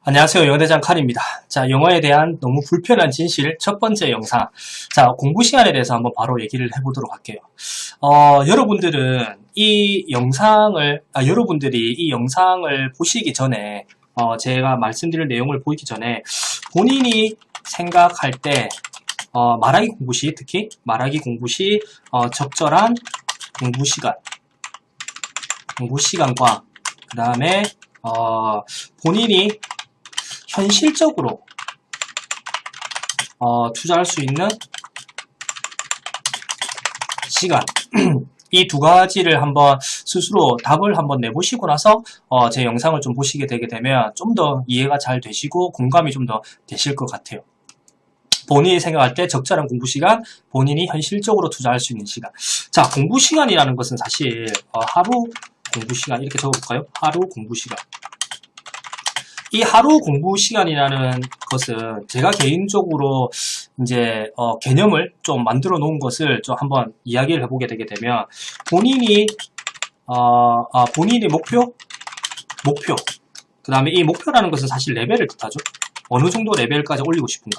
안녕하세요. 영어대장 칼입니다. 자, 영어에 대한 너무 불편한 진실 첫 번째 영상. 자, 공부 시간에 대해서 한번 바로 얘기를 해보도록 할게요. 여러분들은 여러분들이 이 영상을 보시기 전에, 제가 말씀드릴 내용을 보기 전에 본인이 생각할 때, 말하기 공부 시, 특히 말하기 공부 시, 적절한 공부 시간과, 그 다음에, 본인이 현실적으로 투자할 수 있는 시간 이 두 가지를 한번 스스로 답을 한번 내보시고 나서 제 영상을 좀 보시게 되게 되면 좀 더 이해가 잘 되시고 공감이 좀 더 되실 것 같아요. 본인이 생각할 때 적절한 공부 시간, 본인이 현실적으로 투자할 수 있는 시간. 자, 공부 시간이라는 것은 사실 하루 공부 시간 이렇게 적어볼까요? 하루 공부 시간. 이 하루 공부 시간이라는 것은 제가 개인적으로 이제 개념을 좀 만들어 놓은 것을 좀 한번 이야기를 해보게 되게 되면 본인이 본인의 목표 그 다음에 이 목표라는 것은 사실 레벨을 뜻하죠. 어느 정도 레벨까지 올리고 싶은가.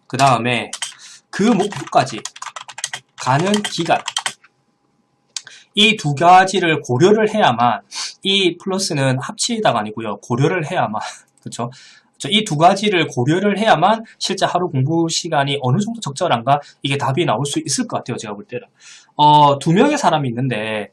그 다음에 그 목표까지 가는 기간, 이 두 가지를 고려를 해야만, 이 플러스는 합치다가 아니고요, 고려를 해야만, 그렇죠? 이 두 가지를 고려를 해야만 실제 하루 공부 시간이 어느 정도 적절한가, 이게 답이 나올 수 있을 것 같아요. 제가 볼 때는 두 명의 사람이 있는데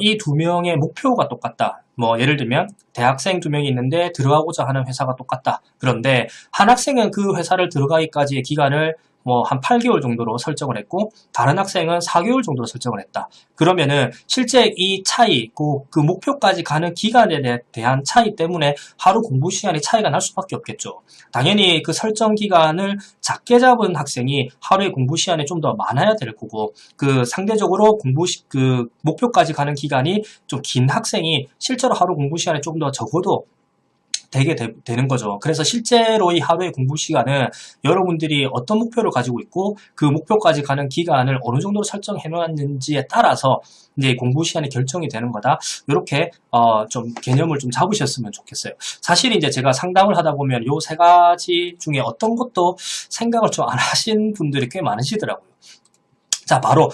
이 두 명의 목표가 똑같다. 뭐 예를 들면 대학생 두 명이 있는데 들어가고자 하는 회사가 똑같다. 그런데 한 학생은 그 회사를 들어가기까지의 기간을 뭐 한 8개월 정도로 설정을 했고 다른 학생은 4개월 정도로 설정을 했다. 그러면은 실제 이 차이, 그 목표까지 가는 기간에 대한 차이 때문에 하루 공부 시간이 차이가 날 수밖에 없겠죠. 당연히 그 설정 기간을 작게 잡은 학생이 하루의 공부 시간이 좀 더 많아야 될 거고, 그 상대적으로 그 목표까지 가는 기간이 좀 긴 학생이 실제로 하루 공부 시간이 좀 더 적어도 되는 거죠. 그래서 실제로 이 하루의 공부 시간은 여러분들이 어떤 목표를 가지고 있고 그 목표까지 가는 기간을 어느 정도로 설정해 놓았는지에 따라서 이제 공부 시간이 결정이 되는 거다. 이렇게 좀 개념을 좀 잡으셨으면 좋겠어요. 사실 이제 제가 상담을 하다 보면 요 세 가지 중에 어떤 것도 생각을 좀 안 하신 분들이 꽤 많으시더라고요. 자, 바로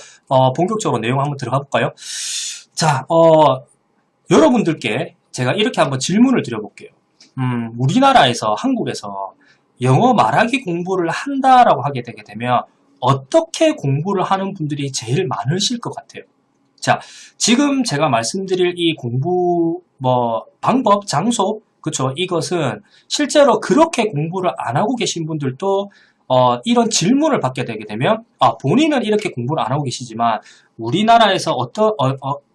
본격적으로 내용 한번 들어가 볼까요? 자, 여러분들께 제가 이렇게 한번 질문을 드려볼게요. 우리나라에서, 한국에서 영어 말하기 공부를 한다라고 하게 되게 되면 어떻게 공부를 하는 분들이 제일 많으실 것 같아요? 자, 지금 제가 말씀드릴 이 공부, 방법, 장소, 그쵸? 이것은 실제로 그렇게 공부를 안 하고 계신 분들도 이런 질문을 받게 되게 되면, 본인은 이렇게 공부를 안 하고 계시지만, 우리나라에서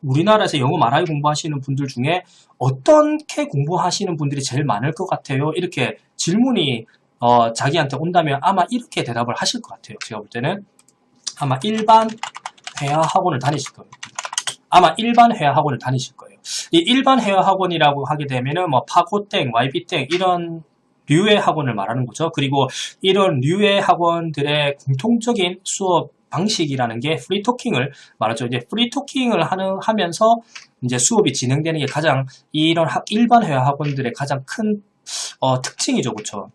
우리나라에서 영어 말하기 공부하시는 분들 중에 어떻게 공부하시는 분들이 제일 많을 것 같아요? 이렇게 질문이, 자기한테 온다면 아마 이렇게 대답을 하실 것 같아요. 제가 볼 때는 아마 일반 회화 학원을 다니실 거예요. 아마 일반 회화 학원을 다니실 거예요. 이 일반 회화 학원이라고 하게 되면은 뭐 파고땡, YB땡 이런 류의 학원을 말하는 거죠. 그리고 이런 류의 학원들의 공통적인 수업 방식이라는 게 프리토킹을 말하죠. 이제 프리토킹을 하면서 이제 수업이 진행되는 게 가장 이런 일반 회화 학원들의 가장 큰 특징이죠. 그렇죠?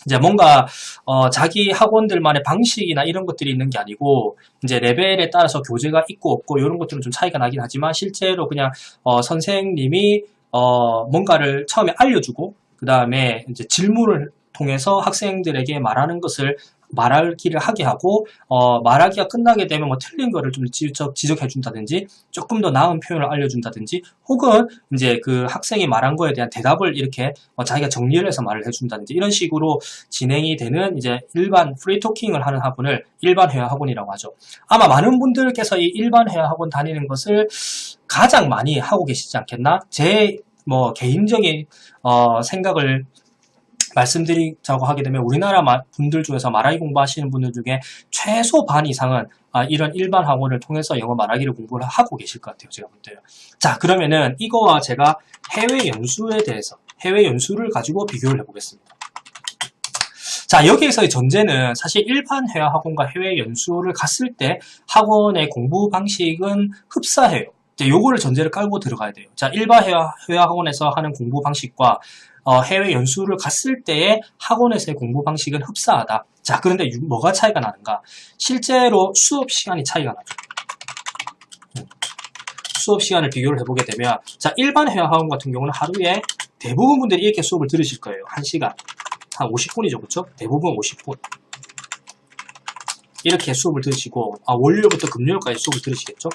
이제 뭔가 자기 학원들만의 방식이나 이런 것들이 있는 게 아니고 이제 레벨에 따라서 교재가 있고 없고 이런 것들은 좀 차이가 나긴 하지만 실제로 그냥 선생님이 뭔가를 처음에 알려주고 그 다음에 이제 질문을 통해서 학생들에게 말하기를 하게 하고, 말하기가 끝나게 되면 뭐 틀린 거를 좀 지적해 준다든지, 조금 더 나은 표현을 알려준다든지, 혹은 이제 그 학생이 말한 거에 대한 대답을 이렇게 자기가 정리를 해서 말을 해준다든지, 이런 식으로 진행이 되는 이제 일반 프리토킹을 하는 학원을 일반 회화 학원이라고 하죠. 아마 많은 분들께서 이 일반 회화 학원 다니는 것을 가장 많이 하고 계시지 않겠나? 제 개인적인 생각을 말씀드리자고 하게 되면 우리나라 분들 중에서 말하기 공부하시는 분들 중에 최소 반 이상은 이런 일반 학원을 통해서 영어 말하기를 공부를 하고 계실 것 같아요. 제가 볼 때요. 자, 그러면은 이거와 제가 해외 연수를 가지고 비교를 해보겠습니다. 자, 여기에서의 전제는 사실 일반 회화 학원과 해외 연수를 갔을 때 학원의 공부 방식은 흡사해요. 요거를 전제를 깔고 들어가야 돼요. 자, 일반 회화 학원에서 하는 공부 방식과 해외 연수를 갔을 때의 학원에서의 공부 방식은 흡사하다. 자, 그런데 뭐가 차이가 나는가? 실제로 수업 시간이 차이가 나죠. 수업 시간을 비교를 해보게 되면, 자, 일반 회화 학원 같은 경우는 하루에 대부분 분들이 이렇게 수업을 들으실 거예요. 1시간. 한 50분이죠. 그렇죠? 대부분 50분. 이렇게 수업을 들으시고, 월요일부터 금요일까지 수업을 들으시겠죠?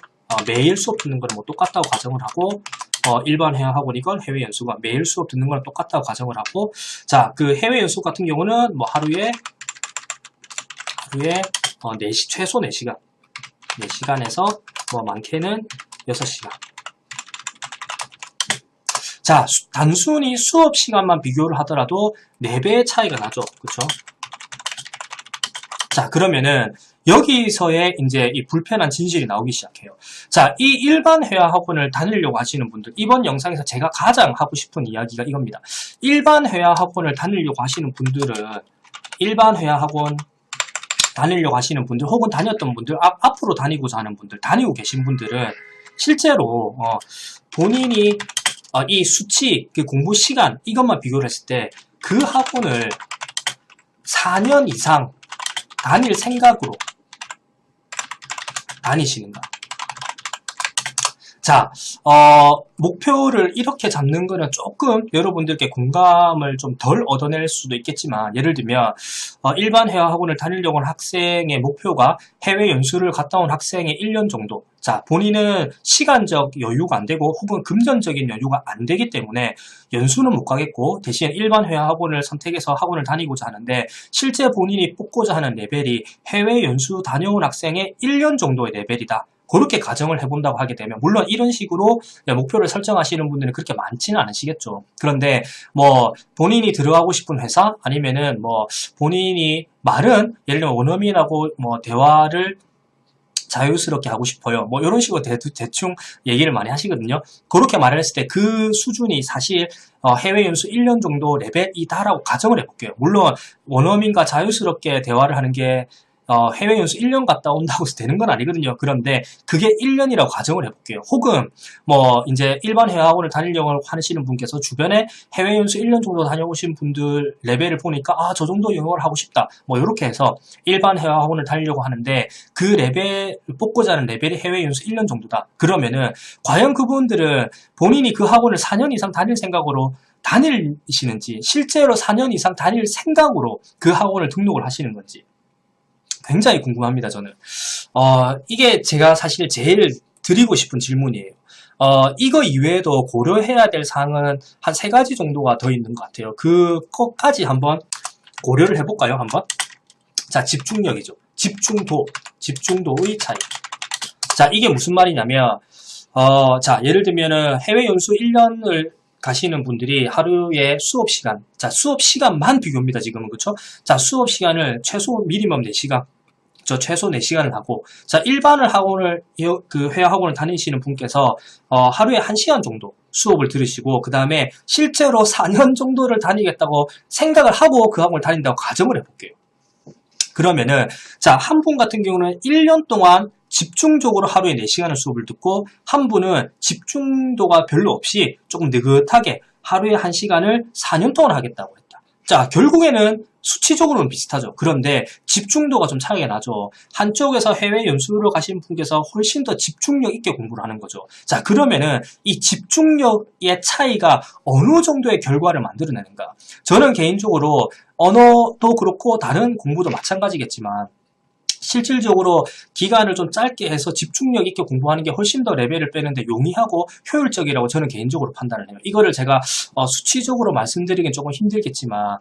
매일 수업 듣는 거는 뭐 똑같다고 가정을 하고, 일반 회화 학원이건 해외 연수가 매일 수업 듣는 거는 똑같다고 가정을 하고, 자, 그 해외 연수 같은 경우는 뭐 하루에 4시, 최소 4시간. 4시간에서 뭐 많게는 6시간. 자, 단순히 수업 시간만 비교를 하더라도 4배의 차이가 나죠. 그쵸? 자, 그러면은 여기서의 이제 이 불편한 진실이 나오기 시작해요. 자, 이 일반 회화 학원을 다니려고 하시는 분들, 이번 영상에서 제가 가장 하고 싶은 이야기가 이겁니다. 일반 회화 학원을 다니려고 하시는 분들은, 일반 회화 학원 다니려고 하시는 분들, 혹은 다녔던 분들, 앞으로 다니고자 하는 분들, 다니고 계신 분들은 실제로 본인이 이 수치, 그 공부 시간, 이것만 비교를 했을 때 그 학원을 4년 이상 다닐 생각으로 다니시는가? 자, 목표를 이렇게 잡는 거는 조금 여러분들께 공감을 좀 덜 얻어낼 수도 있겠지만, 예를 들면 일반 회화 학원을 다니려고 하는 학생의 목표가 해외 연수를 갔다 온 학생의 1년 정도. 자, 본인은 시간적 여유가 안 되고 혹은 금전적인 여유가 안 되기 때문에 연수는 못 가겠고, 대신 일반 회화 학원을 선택해서 학원을 다니고자 하는데, 실제 본인이 뽑고자 하는 레벨이 해외 연수 다녀온 학생의 1년 정도의 레벨이다. 그렇게 가정을 해본다고 하게 되면, 물론 이런 식으로 목표를 설정하시는 분들은 그렇게 많지는 않으시겠죠. 그런데 뭐 본인이 들어가고 싶은 회사, 아니면은 뭐 본인이 말은 예를 들면 원어민하고 뭐 대화를 자유스럽게 하고 싶어요. 뭐 이런 식으로 대충 얘기를 많이 하시거든요. 그렇게 말을 했을 때 그 수준이 사실 해외 연수 1년 정도 레벨이다라고 가정을 해볼게요. 물론 원어민과 자유스럽게 대화를 하는 게 해외 연수 1년 갔다 온다고 해서 되는 건 아니거든요. 그런데 그게 1년이라고 가정을 해볼게요. 혹은 뭐 이제 일반 회화 학원을 다니려고 하시는 분께서 주변에 해외 연수 1년 정도 다녀오신 분들 레벨을 보니까 저 정도 영어를 하고 싶다. 뭐 이렇게 해서 일반 회화 학원을 다니려고 하는데 그 레벨 뽑고자 하는 레벨이 해외 연수 1년 정도다. 그러면은 과연 그분들은 본인이 그 학원을 4년 이상 다닐 생각으로 다니시는지, 실제로 4년 이상 다닐 생각으로 그 학원을 등록을 하시는 건지 굉장히 궁금합니다, 저는. 이게 제가 사실 제일 드리고 싶은 질문이에요. 이거 이외에도 고려해야 될 사항은 한 3가지 정도가 더 있는 것 같아요. 그것까지 한번 고려를 해볼까요, 한번? 자, 집중력이죠. 집중도의 차이. 자, 이게 무슨 말이냐면, 자, 예를 들면은 해외 연수 1년을 가시는 분들이 하루에 수업 시간, 자, 수업 시간만 비교입니다, 지금은. 그쵸? 자, 수업 시간을 최소 미니멈 4시간, 최소 4시간을 하고, 자, 일반을 학원을, 그 회화 학원을 다니시는 분께서, 하루에 1시간 정도 수업을 들으시고, 그 다음에 실제로 4년 정도를 다니겠다고 생각을 하고 그 학원을 다닌다고 가정을 해볼게요. 그러면은, 자, 한 분 같은 경우는 1년 동안 집중적으로 하루에 4시간을 수업을 듣고, 한 분은 집중도가 별로 없이 조금 느긋하게 하루에 1시간을 4년 동안 하겠다고 했다. 자, 결국에는 수치적으로는 비슷하죠. 그런데 집중도가 좀 차이가 나죠. 한쪽에서 해외 연수를 가신 분께서 훨씬 더 집중력 있게 공부를 하는 거죠. 자, 그러면은 이 집중력의 차이가 어느 정도의 결과를 만들어내는가? 저는 개인적으로 언어도 그렇고 다른 공부도 마찬가지겠지만, 실질적으로 기간을 좀 짧게 해서 집중력 있게 공부하는 게 훨씬 더 레벨을 빼는데 용이하고 효율적이라고 저는 개인적으로 판단을 해요. 이거를 제가 수치적으로 말씀드리긴 조금 힘들겠지만,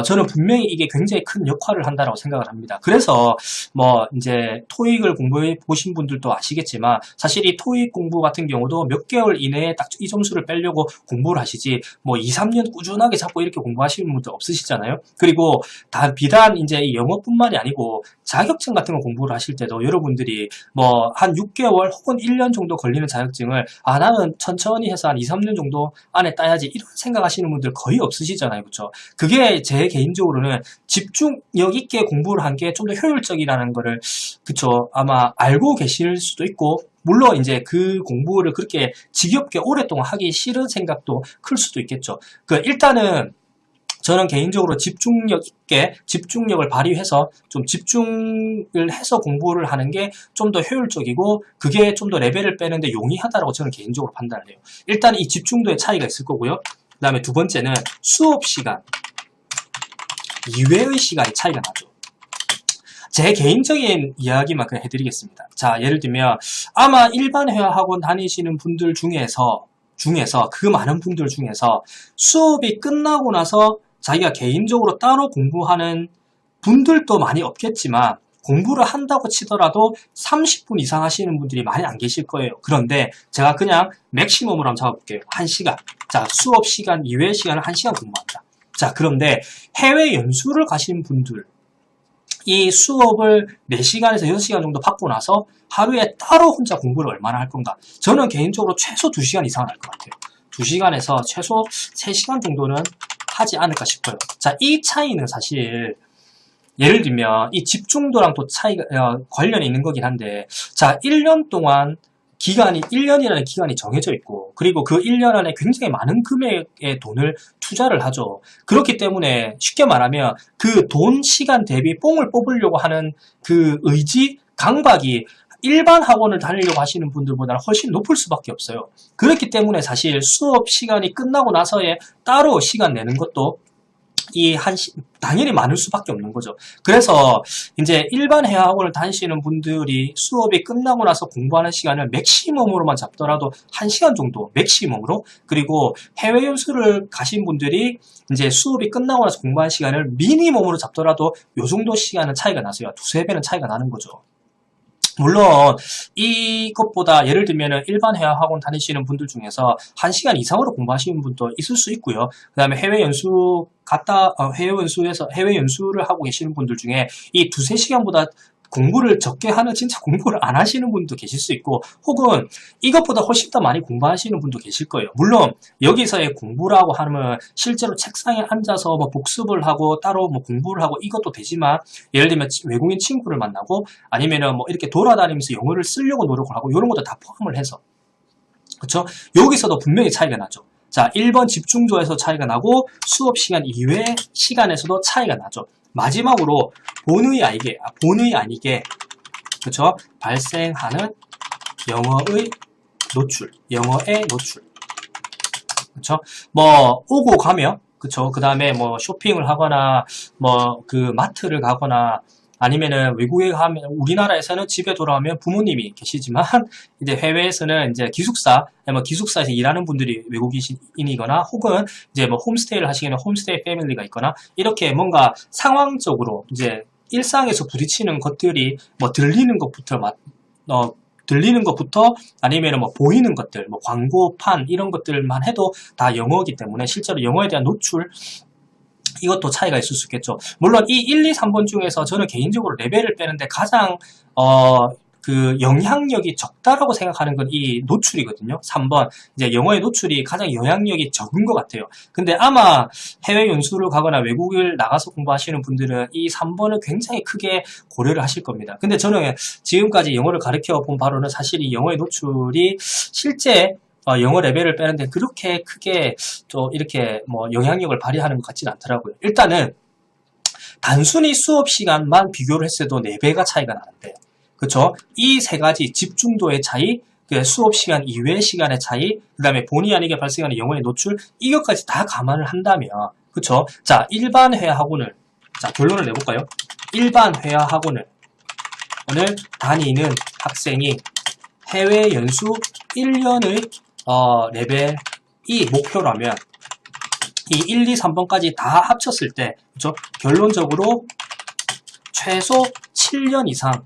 저는 분명히 이게 굉장히 큰 역할을 한다고 생각을 합니다. 그래서 뭐 이제 토익을 공부해 보신 분들도 아시겠지만, 사실 이 토익 공부 같은 경우도 몇 개월 이내에 딱 이 점수를 빼려고 공부를 하시지, 뭐 2, 3년 꾸준하게 자꾸 이렇게 공부하시는 분들 없으시잖아요. 그리고 비단 이제 이 영어뿐만이 아니고 자격증 같은 거 공부를 하실 때도 여러분들이 뭐 한 6개월 혹은 1년 정도 걸리는 자격증을 나는 천천히 해서 한 2, 3년 정도 안에 따야지, 이런 생각하시는 분들 거의 없으시잖아요. 그렇죠? 그게 제 개인적으로는 집중력 있게 공부를 한 게 좀 더 효율적이라는 거를, 그쵸, 아마 알고 계실 수도 있고, 물론 이제 그 공부를 그렇게 지겹게 오랫동안 하기 싫은 생각도 클 수도 있겠죠. 일단은 저는 개인적으로 집중력 있게 집중력을 발휘해서 좀 집중을 해서 공부를 하는 게 좀 더 효율적이고, 그게 좀 더 레벨을 빼는데 용이하다라고 저는 개인적으로 판단을 해요. 일단 이 집중도의 차이가 있을 거고요. 그 다음에 두 번째는 수업 시간 이외의 시간의 차이가 나죠. 제 개인적인 이야기만 그냥 해드리겠습니다. 자, 예를 들면 아마 일반 회화학원 다니시는 분들 중에서 그 많은 분들 중에서 수업이 끝나고 나서 자기가 개인적으로 따로 공부하는 분들도 많이 없겠지만, 공부를 한다고 치더라도 30분 이상 하시는 분들이 많이 안 계실 거예요. 그런데 제가 그냥 맥시멈으로 한번 잡아볼게요. 1시간. 자, 수업 시간 이외의 시간을 1시간 공부한다. 자, 그런데 해외 연수를 가신 분들, 이 수업을 4시간에서 6시간 정도 받고 나서 하루에 따로 혼자 공부를 얼마나 할 건가? 저는 개인적으로 최소 2시간 이상은 할 것 같아요. 2시간에서 최소 3시간 정도는 하지 않을까 싶어요. 자, 이 차이는 사실 예를 들면 이 집중도랑 또 차이가 관련이 있는 거긴 한데, 자, 1년 동안 1년이라는 기간이 정해져 있고, 그리고 그 1년 안에 굉장히 많은 금액의 돈을 투자를 하죠. 그렇기 때문에 쉽게 말하면 그 돈, 시간 대비 뽕을 뽑으려고 하는 그 의지, 강박이 일반 학원을 다니려고 하시는 분들보다는 훨씬 높을 수밖에 없어요. 그렇기 때문에 사실 수업 시간이 끝나고 나서에 따로 시간 내는 것도 당연히 많을 수밖에 없는 거죠. 그래서 이제 일반 회화학원을 다니시는 분들이 수업이 끝나고 나서 공부하는 시간을 맥시멈으로만 잡더라도 1시간 정도 맥시멈으로, 그리고 해외 연수를 가신 분들이 이제 수업이 끝나고 나서 공부하는 시간을 미니멈으로 잡더라도 요 정도 시간은 차이가 나서요. 두세 배는 차이가 나는 거죠. 물론 이것보다 예를 들면 일반 회화학원 다니시는 분들 중에서 1시간 이상으로 공부하시는 분도 있을 수 있고요. 그 다음에 해외 연수를 하고 계시는 분들 중에 이 두세 시간보다 공부를 적게 하는, 진짜 공부를 안 하시는 분도 계실 수 있고, 혹은 이것보다 훨씬 더 많이 공부하시는 분도 계실 거예요. 물론 여기서의 공부라고 하면 실제로 책상에 앉아서 뭐 복습을 하고 따로 뭐 공부를 하고 이것도 되지만, 예를 들면 외국인 친구를 만나고 아니면은 뭐 이렇게 돌아다니면서 영어를 쓰려고 노력을 하고 이런 것도 다 포함을 해서, 그렇죠? 여기서도 분명히 차이가 나죠. 자, 1번 집중도에서 차이가 나고 수업 시간 이외의 시간에서도 차이가 나죠. 마지막으로 본의 아니게 그쵸? 발생하는 영어의 노출, 그쵸? 뭐 오고 가며, 그쵸? 그 다음에 뭐 쇼핑을 하거나 뭐 그 마트를 가거나, 아니면은 외국에 가면, 우리나라에서는 집에 돌아오면 부모님이 계시지만 이제 해외에서는 이제 기숙사에서 일하는 분들이 외국인이거나, 혹은 이제 뭐 홈스테이를 하시거나 홈스테이 패밀리가 있거나, 이렇게 뭔가 상황적으로 이제 일상에서 부딪히는 것들이 뭐 들리는 것부터 아니면은 뭐 보이는 것들, 뭐 광고판 이런 것들만 해도 다 영어이기 때문에 실제로 영어에 대한 노출, 이것도 차이가 있을 수 있겠죠. 물론 이 1, 2, 3번 중에서 저는 개인적으로 레벨을 빼는데 가장 그 영향력이 적다라고 생각하는 건 이 노출이거든요. 3번 이제 영어의 노출이 가장 영향력이 적은 것 같아요. 근데 아마 해외 연수를 가거나 외국을 나가서 공부하시는 분들은 이 3번을 굉장히 크게 고려를 하실 겁니다. 근데 저는 지금까지 영어를 가르쳐 본 바로는 사실 이 영어의 노출이 실제 영어 레벨을 빼는데 그렇게 크게 또 이렇게 뭐 영향력을 발휘하는 것 같지는 않더라고요. 일단은 단순히 수업 시간만 비교를 했을 때도 4배가 차이가 나는데, 그쵸? 이 세 가지 집중도의 차이, 수업 시간 이외의 시간의 차이, 그 다음에 본의 아니게 발생하는 영어의 노출, 이것까지 다 감안을 한다면, 그쵸? 자, 일반 회화학원을, 자, 결론을 내볼까요? 일반 회화학원을 다니는 학생이 해외 연수 1년의 레벨이 목표라면 이 1, 2, 3번까지 다 합쳤을 때, 그쵸? 결론적으로 최소 7년 이상은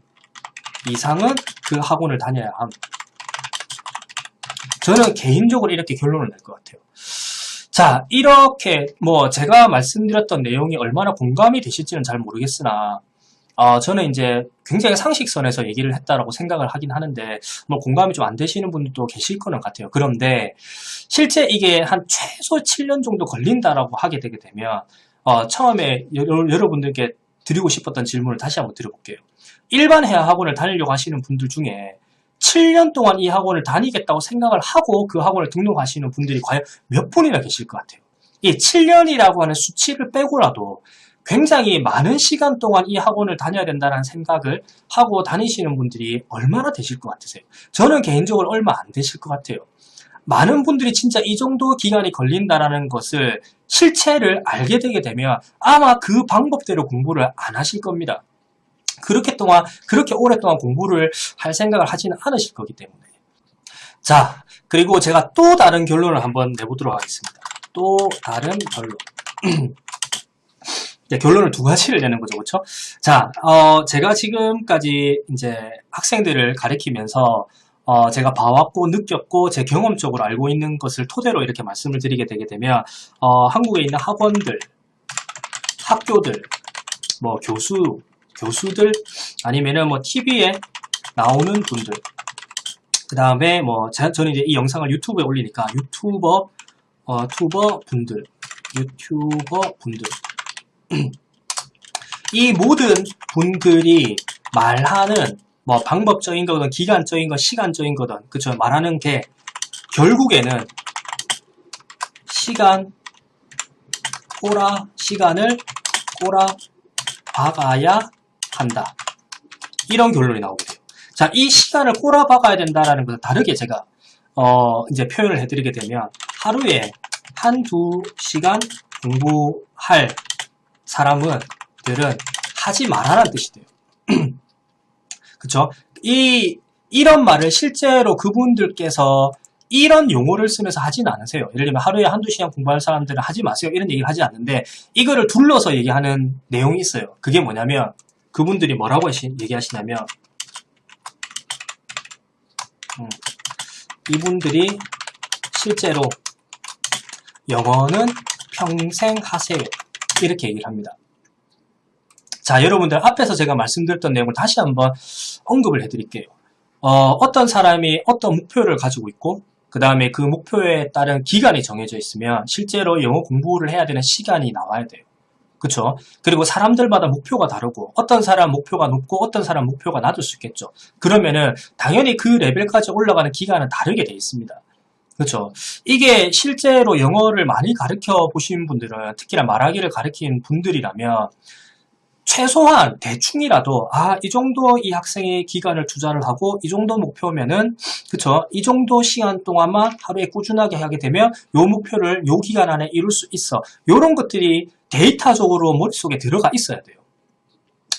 그 학원을 다녀야 함. 저는 개인적으로 이렇게 결론을 낼 것 같아요. 자, 이렇게 뭐 제가 말씀드렸던 내용이 얼마나 공감이 되실지는 잘 모르겠으나 저는 이제 굉장히 상식선에서 얘기를 했다라고 생각을 하긴 하는데, 뭐 공감이 좀 안 되시는 분들도 계실 거는 같아요. 그런데 실제 이게 한 최소 7년 정도 걸린다라고 하게 되게 되면 처음에 여러분들께 드리고 싶었던 질문을 다시 한번 드려볼게요. 일반 회화 학원을 다니려고 하시는 분들 중에 7년 동안 이 학원을 다니겠다고 생각을 하고 그 학원을 등록하시는 분들이 과연 몇 분이나 계실 것 같아요? 이 7년이라고 하는 수치를 빼고라도 굉장히 많은 시간 동안 이 학원을 다녀야 된다는 생각을 하고 다니시는 분들이 얼마나 되실 것 같으세요? 저는 개인적으로 얼마 안 되실 것 같아요. 많은 분들이 진짜 이 정도 기간이 걸린다는 것을 실체를 알게 되게 되면 아마 그 방법대로 공부를 안 하실 겁니다. 그렇게 오랫동안 공부를 할 생각을 하지는 않으실 거기 때문에. 자, 그리고 제가 또 다른 결론을 한번 내보도록 하겠습니다. 또 다른 결론. 결론을 두 가지를 내는 거죠, 그렇죠? 자, 제가 지금까지 이제 학생들을 가르치면서 제가 봐왔고 느꼈고 제 경험적으로 알고 있는 것을 토대로 이렇게 말씀을 드리게 되게 되면 한국에 있는 학원들, 학교들, 뭐 교수들 아니면은 뭐 TV에 나오는 분들, 그 다음에 뭐 저는 이제 이 영상을 유튜브에 올리니까 유튜버 분들 이 모든 분들이 말하는 뭐 방법적인 거든 기간적인 거 시간적인 거든 그쵸 말하는 게 결국에는 시간을 꼬라 박아야 한다. 이런 결론이 나오게 돼요. 자, 이 시간을 꼬라 박아야 된다라는 것은 다르게 제가 이제 표현을 해드리게 되면 하루에 한두 시간 공부할 사람들은 하지 말아라는 뜻이 돼요. 그쵸? 이런 말을 실제로 그분들께서 이런 용어를 쓰면서 하진 않으세요. 예를 들면 하루에 한두 시간 공부할 사람들은 하지 마세요. 이런 얘기를 하지 않는데 이거를 둘러서 얘기하는 내용이 있어요. 그게 뭐냐면 그분들이 뭐라고 얘기하시냐면 이분들이 실제로 영어는 평생 하세요. 이렇게 얘기를 합니다. 자, 여러분들 앞에서 제가 말씀드렸던 내용을 다시 한번 언급을 해드릴게요. 어떤 사람이 어떤 목표를 가지고 있고 그 다음에 그 목표에 따른 기간이 정해져 있으면 실제로 영어 공부를 해야 되는 시간이 나와야 돼요. 그쵸? 그리고 사람들마다 목표가 다르고 어떤 사람 목표가 높고 어떤 사람 목표가 낮을 수 있겠죠. 그러면은 당연히 그 레벨까지 올라가는 기간은 다르게 돼 있습니다. 그렇죠. 이게 실제로 영어를 많이 가르쳐 보신 분들은 특히나 말하기를 가르친 분들이라면 최소한 대충이라도 이 정도 이 학생의 기간을 투자를 하고 이 정도 목표면은 그쵸 이 정도 시간 동안만 하루에 꾸준하게 하게 되면 요 목표를 요 기간 안에 이룰 수 있어. 요런 것들이 데이터적으로 머릿속에 들어가 있어야 돼요.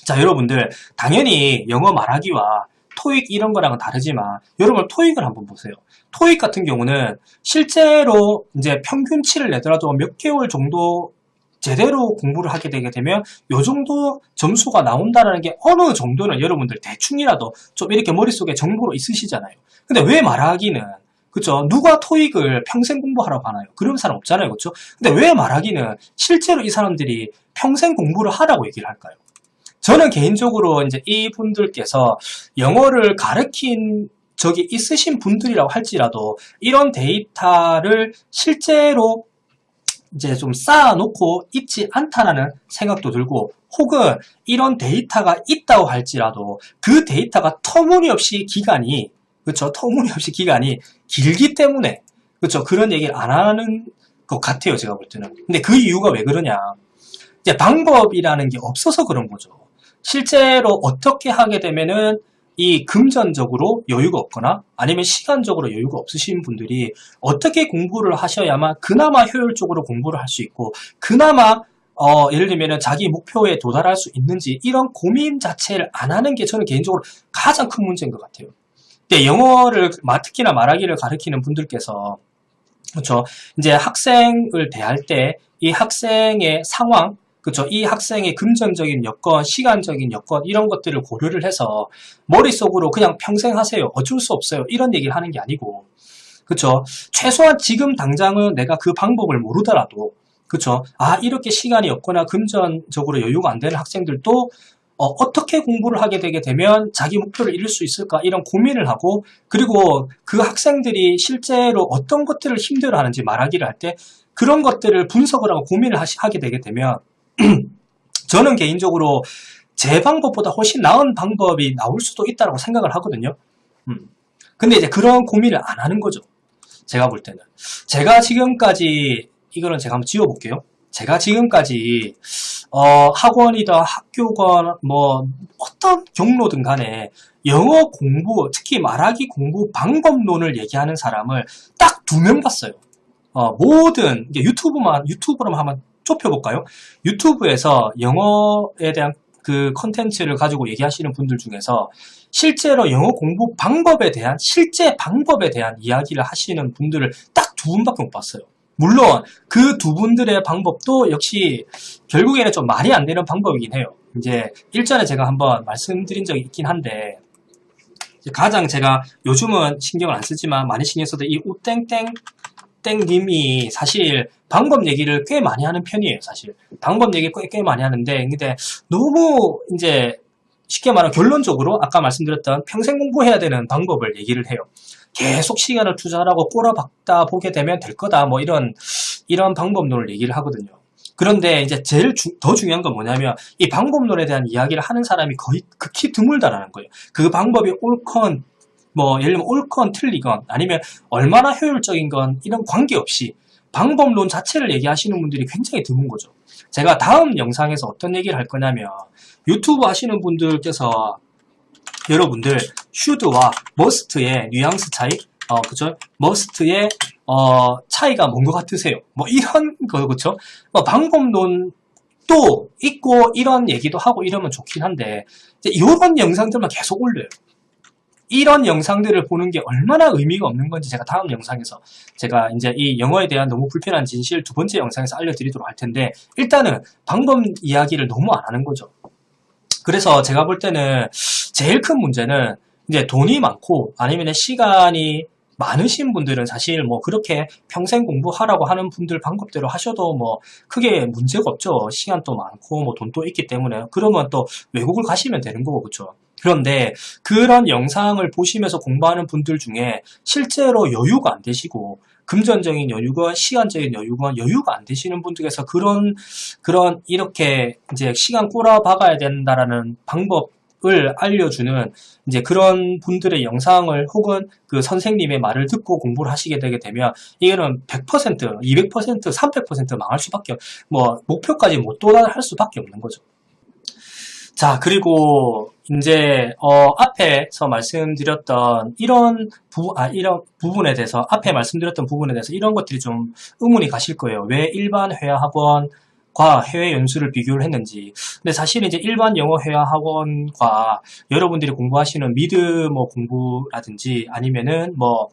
자, 여러분들 당연히 영어 말하기와 토익 이런 거랑은 다르지만 여러분 토익을 한번 보세요. 토익 같은 경우는 실제로 이제 평균치를 내더라도 몇 개월 정도 제대로 공부를 하게 되게 되면 요 정도 점수가 나온다는 게 어느 정도는 여러분들 대충이라도 좀 이렇게 머릿속에 정보로 있으시잖아요. 근데 왜 말하기는 그쵸? 누가 토익을 평생 공부하라고 하나요? 그런 사람 없잖아요. 그쵸? 근데 왜 말하기는 실제로 이 사람들이 평생 공부를 하라고 얘기를 할까요? 저는 개인적으로 이제 이분들께서 영어를 가르친 적이 있으신 분들이라고 할지라도 이런 데이터를 실제로 이제 좀 쌓아놓고 있지 않다라는 생각도 들고 혹은 이런 데이터가 있다고 할지라도 그 데이터가 터무니없이 기간이 그렇죠? 터무니없이 기간이 길기 때문에 그렇죠? 그런 얘기를 안 하는 것 같아요. 제가 볼 때는. 근데 그 이유가 왜 그러냐? 이제 방법이라는 게 없어서 그런 거죠. 실제로 어떻게 하게 되면은 이 금전적으로 여유가 없거나 아니면 시간적으로 여유가 없으신 분들이 어떻게 공부를 하셔야만 그나마 효율적으로 공부를 할 수 있고 그나마 예를 들면 자기 목표에 도달할 수 있는지 이런 고민 자체를 안 하는 게 저는 개인적으로 가장 큰 문제인 것 같아요. 근데 영어를 특히나 말하기를 가르치는 분들께서 그렇죠. 이제 학생을 대할 때 이 학생의 상황 그렇죠. 이 학생의 금전적인 여건, 시간적인 여건 이런 것들을 고려를 해서 머릿속으로 그냥 평생 하세요. 어쩔 수 없어요. 이런 얘기를 하는 게 아니고 그렇죠. 최소한 지금 당장은 내가 그 방법을 모르더라도 그렇죠. 이렇게 시간이 없거나 금전적으로 여유가 안 되는 학생들도 어떻게 공부를 하게 되게 되면 자기 목표를 이룰 수 있을까 이런 고민을 하고 그리고 그 학생들이 실제로 어떤 것들을 힘들어하는지 말하기를 할 때 그런 것들을 분석을 하고 고민을 하게 되게 되면 저는 개인적으로 제 방법보다 훨씬 나은 방법이 나올 수도 있다고 생각을 하거든요. 근데 이제 그런 고민을 안 하는 거죠. 제가 볼 때는. 제가 지금까지, 이거는 제가 한번 지워볼게요. 제가 지금까지, 학원이든 학교건, 뭐, 어떤 경로든 간에 영어 공부, 특히 말하기 공부 방법론을 얘기하는 사람을 딱 2명 봤어요. 모든, 이제 유튜브로 한번 좁혀볼까요? 유튜브에서 영어에 대한 그 컨텐츠를 가지고 얘기하시는 분들 중에서 실제로 영어 공부 실제 방법에 대한 이야기를 하시는 분들을 딱 2분밖에 못 봤어요. 물론 그 2분들의 방법도 역시 결국에는 좀 말이 안 되는 방법이긴 해요. 이제 일전에 제가 한번 말씀드린 적이 있긴 한데, 가장 제가 요즘은 신경을 안 쓰지만 많이 신경 써도 이 우땡땡땡님이 사실 방법 얘기를 꽤 많이 하는 편이에요. 사실 방법 얘기 꽤 많이 하는데, 근데 너무 이제 쉽게 말하면 결론적으로 아까 말씀드렸던 평생 공부해야 되는 방법을 얘기를 해요. 계속 시간을 투자하라고 꼬라박다 보게 되면 될 거다, 뭐 이런 방법론을 얘기를 하거든요. 그런데 이제 제일 더 중요한 건 뭐냐면 이 방법론에 대한 이야기를 하는 사람이 거의 극히 드물다라는 거예요. 그 방법이 옳건, 뭐 예를 들면 옳건 틀리건 아니면 얼마나 효율적인 건 이런 관계없이 방법론 자체를 얘기하시는 분들이 굉장히 드문 거죠. 제가 다음 영상에서 어떤 얘기를 할 거냐면, 유튜브 하시는 분들께서 여러분들 should와 must의 뉘앙스 차이, 그죠? must의 차이가 뭔 것 같으세요? 뭐 이런 거, 그쵸? 뭐 방법론도 있고 이런 얘기도 하고 이러면 좋긴 한데, 이런 영상들만 계속 올려요. 이런 영상들을 보는 게 얼마나 의미가 없는 건지 제가 다음 영상에서, 제가 이제 이 영어에 대한 너무 불편한 진실 2번째 영상에서 알려드리도록 할 텐데, 일단은 방법 이야기를 너무 안 하는 거죠. 그래서 제가 볼 때는 제일 큰 문제는 이제 돈이 많고 아니면 시간이 많으신 분들은 사실 뭐 그렇게 평생 공부하라고 하는 분들 방법대로 하셔도 뭐 크게 문제가 없죠. 시간도 많고 뭐 돈도 있기 때문에. 그러면 또 외국을 가시면 되는 거고, 그렇죠? 그런데 그런 영상을 보시면서 공부하는 분들 중에 실제로 여유가 안 되시고 금전적인 여유건 시간적인 여유가 안 되시는 분들께서 그런 이렇게 이제 시간 꼬라박아야 된다라는 방법을 알려주는 이제 그런 분들의 영상을 혹은 그 선생님의 말을 듣고 공부를 하시게 되게 되면 이거는 100%, 200%, 300% 망할 수밖에, 뭐 목표까지 못 도달할 수밖에 없는 거죠. 자, 그리고 이제 앞에서 말씀드렸던 이런 부분에 대해서, 앞에 말씀드렸던 부분에 대해서 이런 것들이 좀 의문이 가실 거예요. 왜 일반 회화 학원과 해외 연수를 비교를 했는지. 근데 사실 이제 일반 영어 회화 학원과 여러분들이 공부하시는 미드 뭐 공부라든지 아니면은 뭐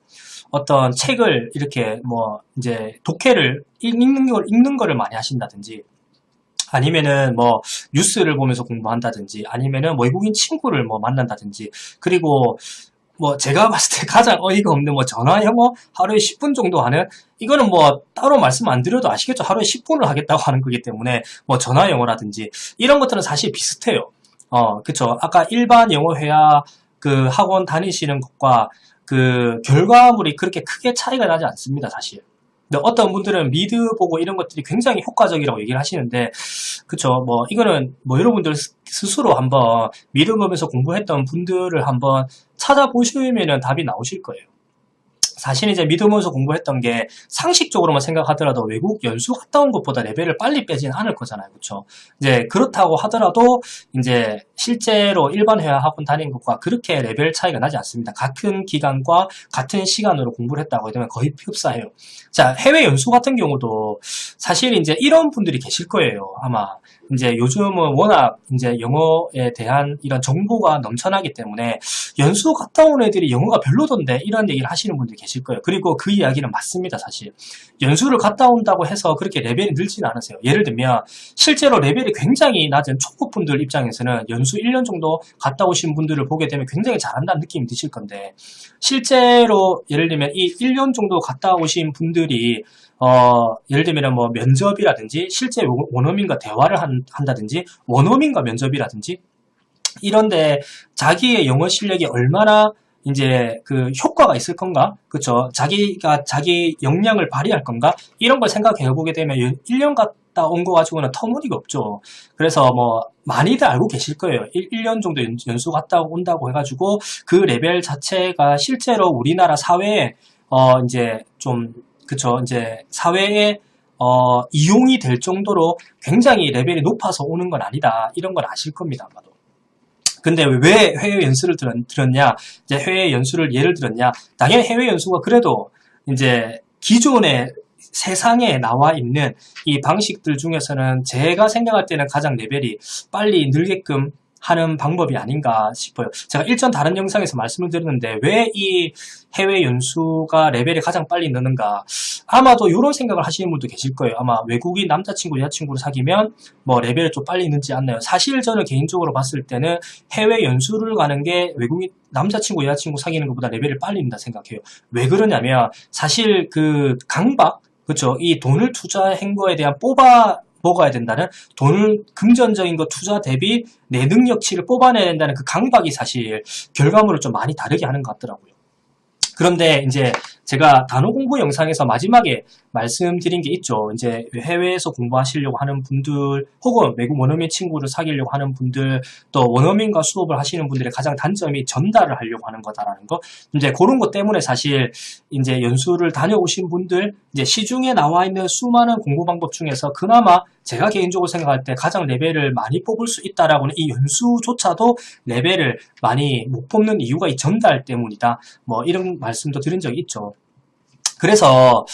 어떤 책을 이렇게 뭐 이제 독해를 읽는 거를 많이 하신다든지, 아니면은 뭐 뉴스를 보면서 공부한다든지, 아니면은 외국인 친구를 뭐 만난다든지, 그리고 뭐 제가 봤을 때 가장 어이가 없는 뭐 전화 영어 하루에 10분 정도 하는, 이거는 뭐 따로 말씀 안 드려도 아시겠죠. 하루에 10분을 하겠다고 하는 거기 때문에 뭐 전화 영어라든지 이런 것들은 사실 비슷해요. 그쵸. 아까 일반 영어 회화 그 학원 다니시는 것과 그 결과물이 그렇게 크게 차이가 나지 않습니다, 사실. 근데 어떤 분들은 미드 보고 이런 것들이 굉장히 효과적이라고 얘기를 하시는데, 그쵸. 뭐, 이거는 뭐 여러분들 스스로 한번 미드 보면서 공부했던 분들을 한번 찾아보시면은 답이 나오실 거예요. 사실 이제 믿으면서 공부했던 게 상식적으로만 생각하더라도 외국 연수 갔다 온 것보다 레벨을 빨리 빼진 않을 거잖아요. 그렇죠? 이제 그렇다고 하더라도 이제 실제로 일반 회화 학원 다닌 것과 그렇게 레벨 차이가 나지 않습니다. 같은 기간과 같은 시간으로 공부를 했다고 하면 거의 흡사해요. 자, 해외 연수 같은 경우도 사실 이제 이런 분들이 계실 거예요. 아마 이제 요즘은 워낙 이제 영어에 대한 이런 정보가 넘쳐나기 때문에 연수 갔다 온 애들이 영어가 별로던데 이런 얘기를 하시는 분들이 계실 거예요. 그리고 그 이야기는 맞습니다, 사실. 연수를 갔다 온다고 해서 그렇게 레벨이 늘지는 않으세요. 예를 들면 실제로 레벨이 굉장히 낮은 초급분들 입장에서는 연수 1년 정도 갔다 오신 분들을 보게 되면 굉장히 잘한다는 느낌이 드실 건데, 실제로 예를 들면 이 1년 정도 갔다 오신 분들이 예를 들면 뭐 면접이라든지 실제 원어민과 대화를 한다든지 원어민과 면접이라든지 이런데 자기의 영어 실력이 얼마나 이제 그 효과가 있을 건가, 그쵸? 자기 역량을 발휘할 건가, 이런 걸 생각해 보게 되면 1년 갔다 온 거 가지고는 터무니가 없죠. 그래서 뭐 많이들 알고 계실 거예요. 1년 정도 연수 갔다 온다고 해가지고 그 레벨 자체가 실제로 우리나라 사회에 이제 좀 그쵸 이제 사회에 이용이 될 정도로 굉장히 레벨이 높아서 오는 건 아니다. 이런 건 아실 겁니다. 아마도. 근데 왜 해외 연수를 들었냐? 이제 해외 연수를 예를 들었냐? 당연히 해외 연수가 그래도 이제 기존의 세상에 나와 있는 이 방식들 중에서는 제가 생각할 때는 가장 레벨이 빨리 늘게끔 하는 방법이 아닌가 싶어요. 제가 일전 다른 영상에서 말씀을 드렸는데 왜 이 해외 연수가 레벨이 가장 빨리 느는가? 아마도 이런 생각을 하시는 분도 계실 거예요. 아마 외국인 남자친구, 여자친구를 사귀면 뭐 레벨이 좀 빨리 늘지 않나요? 사실 저는 개인적으로 봤을 때는 해외 연수를 가는 게 외국인 남자친구, 여자친구 사귀는 것보다 레벨이 빨리 는다 생각해요. 왜 그러냐면 사실 그 강박, 그렇죠? 이 돈을 투자한 거에 대한 먹어야 된다는 돈을 금전적인 거 투자 대비 내 능력치를 뽑아내야 된다는 그 강박이 사실 결과물을 좀 많이 다르게 하는 것 같더라고요. 그런데 이제 제가 단어 공부 영상에서 마지막에 말씀드린 게 있죠. 이제 해외에서 공부하시려고 하는 분들 혹은 외국 원어민 친구를 사귀려고 하는 분들 또 원어민과 수업을 하시는 분들의 가장 단점이 전달을 하려고 하는 거다라는 거. 이제 그런 것 때문에 사실 이제 연수를 다녀오신 분들 이제 시중에 나와 있는 수많은 공부 방법 중에서 그나마 제가 개인적으로 생각할 때 가장 레벨을 많이 뽑을 수 있다라고는 이 연수조차도 레벨을 많이 못 뽑는 이유가 이 전달 때문이다. 뭐 이런 말씀도 드린 적이 있죠. 그래서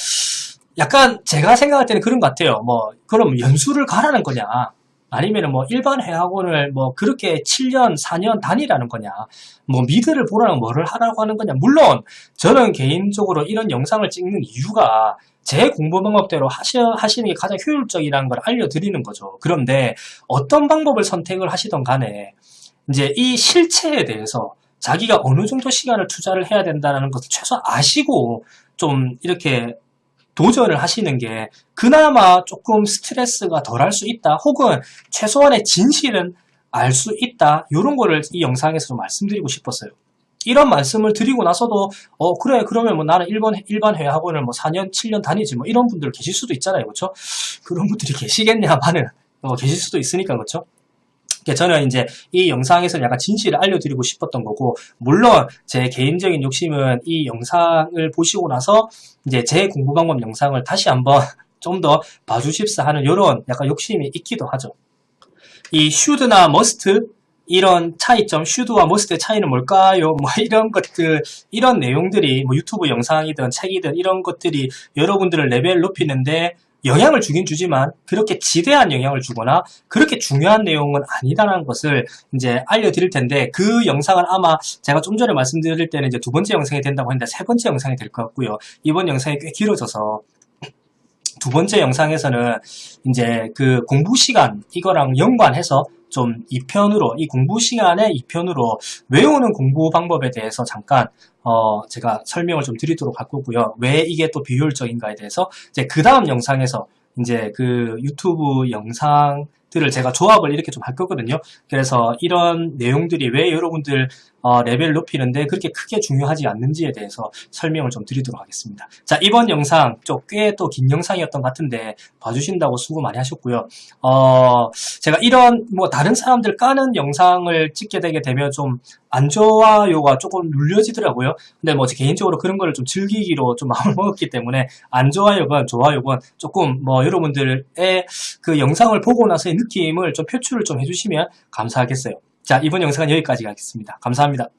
약간 제가 생각할 때는 그런 것 같아요. 뭐 그럼 연수를 가라는 거냐? 아니면 뭐 일반 회학원을 뭐 그렇게 7년, 4년 다니라는 거냐? 뭐 미드를 보라는 뭐를 하라고 하는 거냐? 물론 저는 개인적으로 이런 영상을 찍는 이유가 제 공부 방법대로 하시는 게 가장 효율적이라는 걸 알려드리는 거죠. 그런데 어떤 방법을 선택을 하시던 간에 이제 이 실체에 대해서 자기가 어느 정도 시간을 투자를 해야 된다는 것을 최소한 아시고 좀 이렇게 도전을 하시는 게 그나마 조금 스트레스가 덜할 수 있다. 혹은 최소한의 진실은 알 수 있다. 이런 거를 이 영상에서 좀 말씀드리고 싶었어요. 이런 말씀을 드리고 나서도 그래 그러면 뭐 나는 일반 회학원을 뭐 4년 7년 다니지 뭐 이런 분들 계실 수도 있잖아요. 그렇죠? 그런 분들이 계시겠냐마는 계실 수도 있으니까 그렇죠? 저는 이제 이 영상에서 약간 진실을 알려드리고 싶었던 거고, 물론 제 개인적인 욕심은 이 영상을 보시고 나서 이제 제 공부 방법 영상을 다시 한번 좀 더 봐주십사 하는 이런 약간 욕심이 있기도 하죠. 이 should나 must 이런 차이점, should와 must의 차이는 뭘까요? 뭐 이런 것들, 이런 내용들이 뭐 유튜브 영상이든 책이든 이런 것들이 여러분들을 레벨 높이는데 영향을 주긴 주지만 그렇게 지대한 영향을 주거나 그렇게 중요한 내용은 아니다라는 것을 이제 알려드릴 텐데, 그 영상은 아마 제가 좀 전에 말씀드릴 때는 이제 두 번째 영상이 된다고 했는데 세 번째 영상이 될 것 같고요. 이번 영상이 꽤 길어져서 두 번째 영상에서는 이제 그 공부 시간 이거랑 연관해서 좀 2편으로, 이 공부 시간의 2편으로 외우는 공부 방법에 대해서 잠깐 제가 설명을 좀 드리도록 할 거고요. 왜 이게 또 비효율적인가에 대해서 이제 그 다음 영상에서 이제 그 유튜브 영상들을 제가 조합을 이렇게 좀 할 거거든요. 그래서 이런 내용들이 왜 여러분들 레벨을 높이는데 그렇게 크게 중요하지 않는지에 대해서 설명을 좀 드리도록 하겠습니다. 자, 이번 영상 좀 꽤 또 긴 영상이었던 것 같은데 봐주신다고 수고 많이 하셨고요. 제가 이런 뭐 다른 사람들 까는 영상을 찍게 되게 되면 좀 안 좋아요가 조금 눌려지더라고요. 근데 뭐 개인적으로 그런 거를 좀 즐기기로 좀 마음을 먹었기 때문에 안 좋아요건 좋아요건 조금 뭐 여러분들의 그 영상을 보고 나서의 느낌을 좀 표출을 좀 해주시면 감사하겠어요. 자, 이번 영상은 여기까지 하겠습니다. 감사합니다.